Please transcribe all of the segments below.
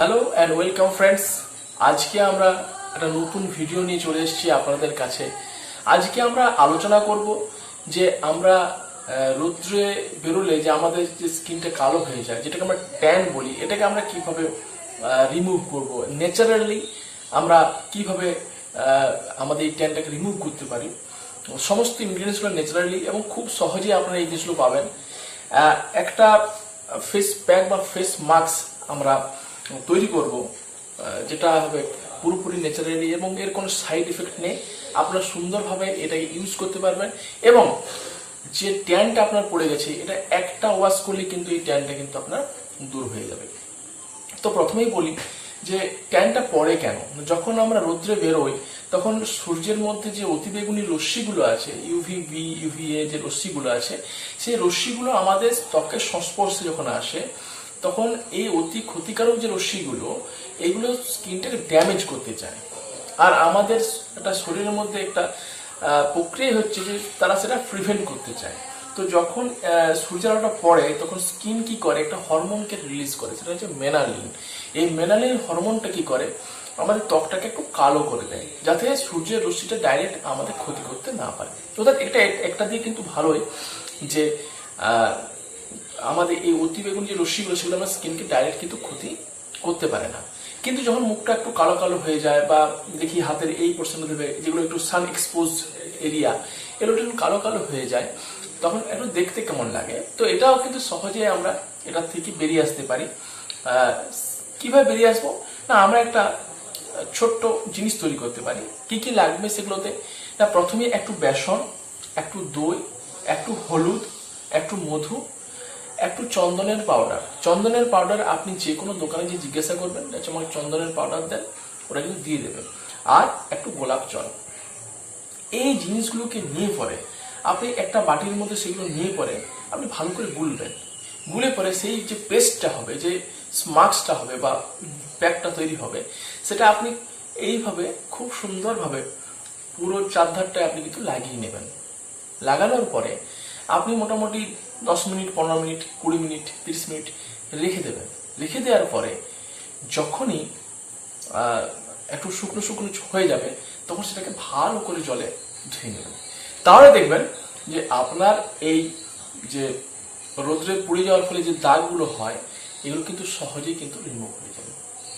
Hello and welcome friends. আজকে আমরা একটা নতুন ভিডিও নিয়ে চলে এসেছি আপনাদের কাছে। আজকে আমরা আলোচনা করব যে আমরা রৌদ্রে বেরোলে যে আমাদের যে স্কিনটা কালো হয়ে যায়, যেটাকে আমরা ট্যান বলি, এটাকে আমরা কিভাবে রিমুভ করব, ন্যাচারালি আমরা কিভাবে আমাদের এই ট্যানটাকে রিমুভ করতে পারি। সমস্ত ইনগ্রিডিয়েন্টসগুলো ন্যাচারালি এবং খুব সহজেই আপনারা এই জিনিসগুলো পাবেন। একটা ফেস প্যাক বা ফেস মাস্ক আমরা তৈরি করব, যেটা হবে পুরোপুরি ন্যাচারালি এবং এর কোনো সাইড এফেক্ট নেই। আপনারা সুন্দরভাবে এটাকে ইউজ করতে পারবেন এবং যে ট্যানটা আপনার পড়ে গেছে, এটা একটা ওয়াশ করলে কিন্তু এই ট্যানটা কিন্তু আপনার দূর হয়ে যাবে। তো প্রথমেই বলি যে ট্যানটা পড়ে কেন। যখন আমরা রৌদ্রে বেরোই তখন সূর্যের মধ্যে যে অতিবেগুনি রশ্মিগুলো আছে, ইউভিবি ইউভিএ যে রশ্মিগুলো আছে, সেই রশ্মিগুলো আমাদের ত্বকের সংস্পর্শে যখন আসে তখন এই অতি ক্ষতিকারক যে রশ্মিগুলো, এইগুলো স্কিনটাকে ড্যামেজ করতে চায়। আর আমাদের একটা শরীরের মধ্যে একটা প্রক্রিয়া হচ্ছে যে তারা সেটা প্রিভেন্ট করতে চায়। তো যখন সূর্যের আলোটা পড়ে তখন স্কিন কি করে, একটা হরমোনকে রিলিজ করে, সেটা হচ্ছে মেলানিন। এই মেলানিন হরমোনটা কি করে, আমাদের ত্বকটাকে একটু কালো করে দেয়, যাতে সূর্যের রশ্মিটা ডাইরেক্ট আমাদের ক্ষতি করতে না পারে। অর্থাৎ এটা একটা দিয়ে কিন্তু ভালোই যে আমাদের এই অতিবেগুনি যে রশ্মিগুলো, সেগুলো আমার স্কিনকে ডাইরেক্ট কিন্তু ক্ষতি করতে পারে না। কিন্তু যখন মুখটা একটু কালো কালো হয়ে যায় বা দেখি হাতের এই পোর্শনটা দেবে, যেগুলো একটু সান এক্সপোজ এরিয়া, এগুলো একটু কালো কালো হয়ে যায়, তখন একটু দেখতে কেমন লাগে। তো এটাও কিন্তু সহজে আমরা এটার থেকে বেরিয়ে আসতে পারি। কিভাবে বেরিয়ে আসবো না, আমরা একটা ছোট্ট জিনিস তৈরি করতে পারি। কি কি লাগবে সেগুলোতে না, প্রথমে একটু বেসন, একটু দই, একটু হলুদ, একটু মধু, একটু চন্দনের পাউডার। চন্দনের পাউডার আপনি যে কোনো দোকানে যে জিজ্ঞাসা করবেন আচ্ছা আমাকে চন্দনের পাউডার দেন, ওরা কিন্তু দিয়ে দেবে। আর একটু গোলাপ জল। এই জিনিসগুলোকে নিয়ে পরে আপনি একটা বাটির মধ্যে সেগুলো নিয়ে পরে আপনি ভালো করে গুলবেন। গুলে পরে সেই যে পেস্টটা হবে, যে মাস্কটা হবে বা প্যাকটা তৈরি হবে, সেটা আপনি এইভাবে খুব সুন্দরভাবে পুরো চারধারটায় আপনি কিন্তু লাগিয়ে নেবেন। লাগানোর পরে আপনি মোটামুটি 10 মিনিট, 15 মিনিট, 20 মিনিট, 30 মিনিট রেখে দেবেন। রেখে দেওয়ার পরে যখনই একটু শুকনো শুকনো হয়ে যাবে তখন সেটাকে ভালো করে জলে ধুয়ে নেবেন। তাহলে দেখবেন যে আপনার এই যে রোদ্রে পুড়ে যাওয়ার ফলে যে দাগগুলো হয়, এগুলো কিন্তু সহজেই কিন্তু রিমুভ হয়ে যাবে।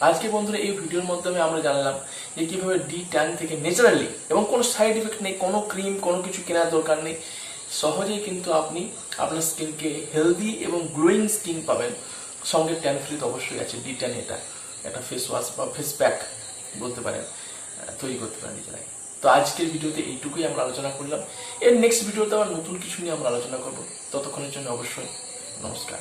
আজকে বন্ধুরা এই ভিডিওর মাধ্যমে আমরা জানলাম যে কিভাবে ডি ট্যান থেকে ন্যাচারালি এবং কোনো সাইড এফেক্ট নেই, কোনো ক্রিম, কোনো কিছু কেনার দরকার নেই, সহজেই কিন্তু আপনি আপনার স্কিনকে হেলদি এবং গ্লোয়িং স্কিন পাবেন। সঙ্গে ট্যান ফ্রি তো অবশ্যই আছে। ডি ট্যান এটা একটা ফেস ওয়াশ বা ফেস প্যাক বলতে পারেন, তৈরি করতে পারেন নিজেরাই। তো আজকের ভিডিওতে এইটুকুই আমরা আলোচনা করলাম। এর নেক্সট ভিডিওতে আবার নতুন কিছু নিয়ে আমরা আলোচনা করব। ততক্ষণের জন্য অবশ্যই নমস্কার।